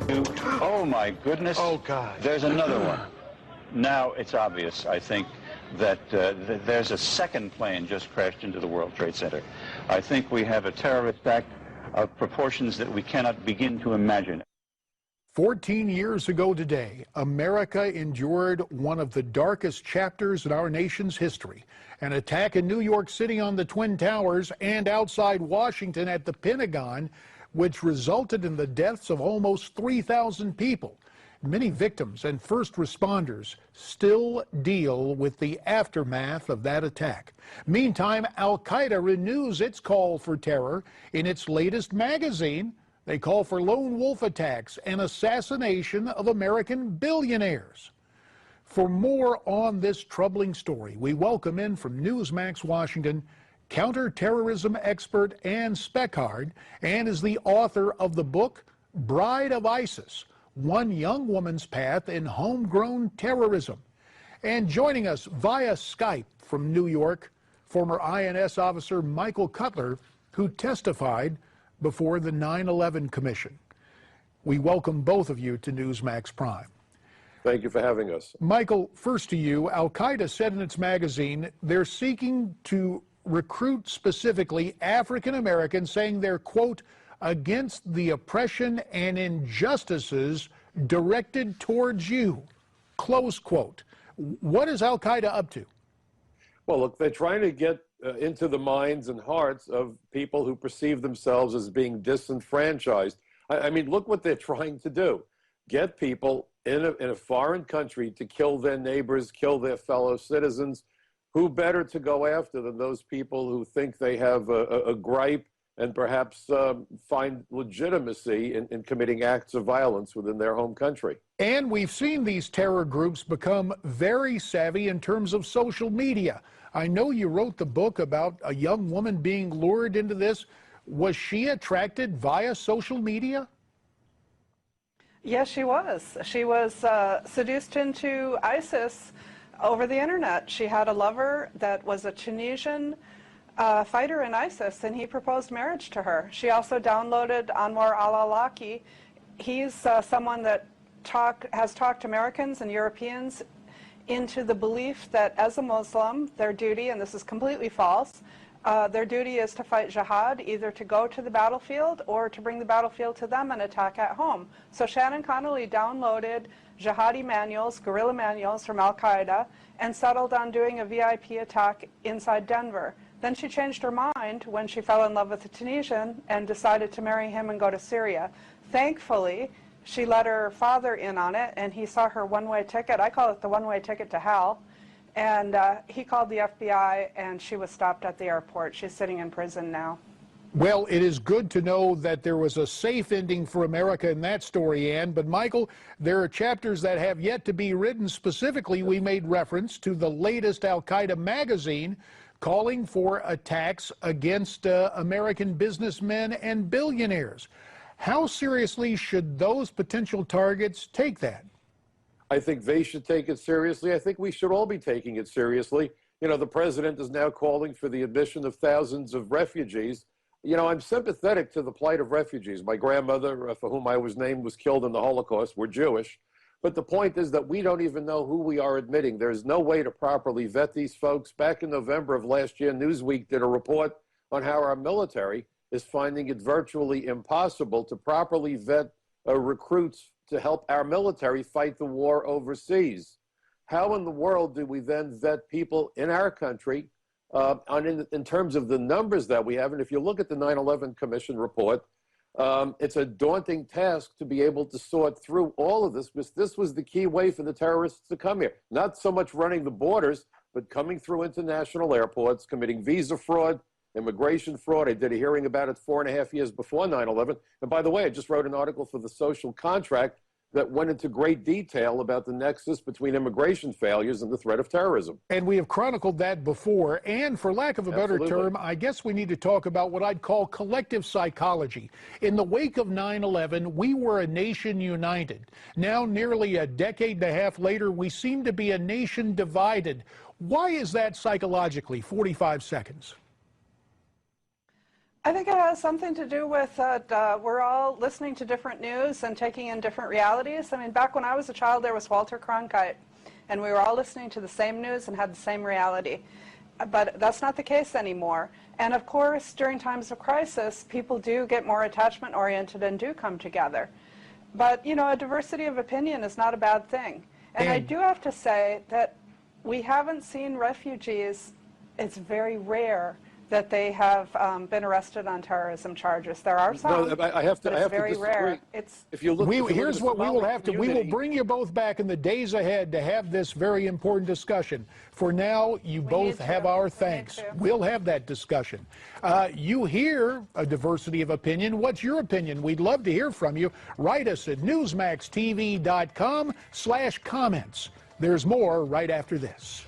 Oh, my goodness. Oh, God. There's another one. Now it's obvious, I think, that there's a second plane just crashed into the World Trade Center. I think we have a terrorist act of proportions that we cannot begin to imagine. 14 years ago today, America endured one of the darkest chapters in our nation's history. An attack in New York City on the Twin Towers and outside Washington at the Pentagon, which resulted in the deaths of almost 3,000 people. Many victims and first responders still deal with the aftermath of that attack. Meantime, Al-Qaeda renews its call for terror in its latest magazine. They call for lone wolf attacks and assassination of American billionaires. For more on this troubling story, we welcome in from Newsmax Washington counterterrorism expert Ann Speckhard. Ann is the author of the book Bride of ISIS, One Young Woman's Path in Homegrown Terrorism. And joining us via Skype from New York, former INS officer Michael Cutler, who testified before the 9/11 Commission. We welcome both of you to Newsmax Prime. Thank you for having us. Michael, first to you. Al-Qaeda said in its magazine they're seeking to recruit specifically African Americans, saying they're, quote, against the oppression and injustices directed towards you, close quote. What is Al-Qaeda up to? Well, look, they're trying to get into the minds and hearts of people who perceive themselves as being disenfranchised. I mean, look what they're trying to do. Get people in a foreign country to kill their neighbors, kill their fellow citizens. Who better to go after than those people who think they have a gripe and perhaps find legitimacy in committing acts of violence within their home country. And we've seen these terror groups become very savvy in terms of social media. I know you wrote the book about a young woman being lured into this. Was she attracted via social media? Yes, she was. She was seduced into ISIS over the internet. She had a lover that was a Tunisian fighter in ISIS, and he proposed marriage to her. She also downloaded Anwar al-Awlaki. He's someone that has talked Americans and Europeans into the belief that as a Muslim, their duty, and this is completely false, their duty is to fight jihad, either to go to the battlefield or to bring the battlefield to them and attack at home. So Shannon Connolly downloaded jihadi manuals, guerrilla manuals from Al-Qaeda, and settled on doing a VIP attack inside Denver. Then she changed her mind when she fell in love with a Tunisian and decided to marry him and go to Syria. Thankfully, she let her father in on it, and he saw her one-way ticket. I call it the one-way ticket to hell. And he called the FBI, and she was stopped at the airport. She's sitting in prison now. Well, it is good to know that there was a safe ending for America in that story, Ann. But, Michael, there are chapters that have yet to be written. Specifically, we made reference to the latest Al-Qaeda magazine calling for attacks against American businessmen and billionaires. How seriously should those potential targets take that? I think they should take it seriously. I think we should all be taking it seriously. You know, the president is now calling for the admission of thousands of refugees. You know, I'm sympathetic to the plight of refugees. My grandmother, for whom I was named, was killed in the Holocaust. We're Jewish. But the point is that we don't even know who we are admitting. There's no way to properly vet these folks. Back in November of last year, Newsweek did a report on how our military is finding it virtually impossible to properly vet recruits to help our military fight the war overseas. How in the world do we then vet people in our country in terms of the numbers that we have? And if you look at the 9/11 Commission report, it's a daunting task to be able to sort through all of this, because this was the key way for the terrorists to come here. Not so much running the borders, but coming through international airports, committing visa fraud, immigration fraud. I did a hearing about it 4.5 years before 9/11. And by the way, I just wrote an article for the Social Contract that went into great detail about the nexus between immigration failures and the threat of terrorism. And we have chronicled that before. And for lack of a better term, I guess we need to talk about what I'd call collective psychology. In the wake of 9/11, we were a nation united. Now, nearly a decade and a half later, we seem to be a nation divided. Why is that psychologically? 45 seconds. I think it has something to do with we're all listening to different news and taking in different realities. I mean, back when I was a child, there was Walter Cronkite, and we were all listening to the same news and had the same reality. But that's not the case anymore. And of course, during times of crisis, people do get more attachment-oriented and do come together. But, you know, a diversity of opinion is not a bad thing. And I do have to say that we haven't seen refugees, it's very rare that they have been arrested on terrorism charges. There are some, No, I have to, but I it's have to very disagree. rare. It's If you look, Here's what we will have to, we will community- bring you both back in the days ahead to have this very important discussion. For now, you both need have to. our We need thanks. to. We'll have that discussion. You hear a diversity of opinion. What's your opinion? We'd love to hear from you. Write us at newsmaxtv.com/comments. There's more right after this.